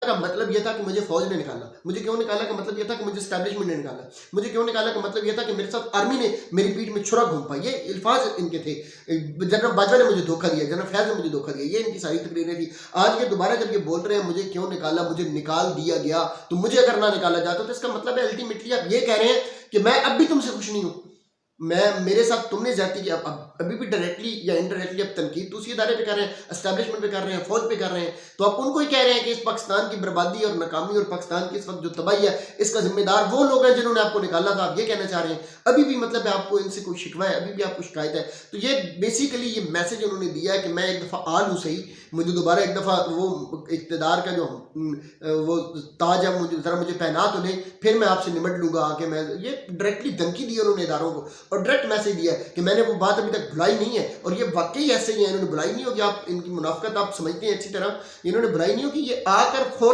کا مطلب یہ تھا کہ مجھے فوج نے نکالا. مجھے کیوں نکالا کا مطلب یہ تھا کہ مجھے اسٹیبلشمنٹ نے نکالا. مجھے کیوں نکالا کا مطلب یہ تھا کہ میرے ساتھ آرمی نے میری پیٹھ میں چھرا گھوم پائی. یہ الفاظ ان کے تھے. جنرل باجوہ نے مجھے دھوکہ دیا, جنرل فیض نے مجھے دھوکہ دیا. یہ ان کی ساری تقریریں تھی. آج یہ دوبارہ جب یہ بول رہے ہیں مجھے کیوں نکالا, مجھے نکال دیا گیا, تو مجھے اگر نہ نکالا جاتا تو اس کا مطلب ہے الٹیمیٹلی آپ یہ کہہ رہے ہیں کہ میں اب بھی تم سے خوش نہیں ہوں. میرے ساتھ تم نے زیادتی کی. ابھی بھی ڈائریکٹلی یا انڈائریکٹلی اب تنقید دوسری ادارے پہ کر رہے ہیں, اسٹیبلشمنٹ پہ کر رہے ہیں, فوج پہ کر رہے ہیں. تو آپ ان کو ہی کہہ رہے ہیں کہ اس پاکستان کی بربادی اور ناکامی اور پاکستان کی اس وقت جو تباہی ہے اس کا ذمہ دار وہ لوگ ہیں جنہوں نے آپ کو نکالا تھا. آپ یہ کہنا چاہ رہے ہیں. ابھی بھی مطلب ہے آپ کو ان سے کوئی شکوہ ہے, ابھی بھی آپ کو شکایت ہے. تو یہ بیسیکلی یہ میسج انہوں نے دیا ہے کہ میں ایک دفعہ آ لوں صحیح, مجھے دوبارہ ایک دفعہ وہ اقتدار کا جو وہ تاج ہے مجھے پہنا تو دیں, پھر میں آپ سے نمٹ لوں گا آ کے. میں یہ ڈائریکٹلی دھمکی دی انہوں نے اداروں کو, اور ڈائریکٹ میسج دیا کہ میں نے وہ بات ابھی تک بھلائی نہیں ہے. اور یہ واقعی ایسے ہی ہے, انہوں نے بھلائی نہیں ہوگی. آپ ان کی منافقت آپ سمجھتے ہیں اچھی طرح, انہوں نے بھلائی نہیں ہوگی. یہ آ کر فوراً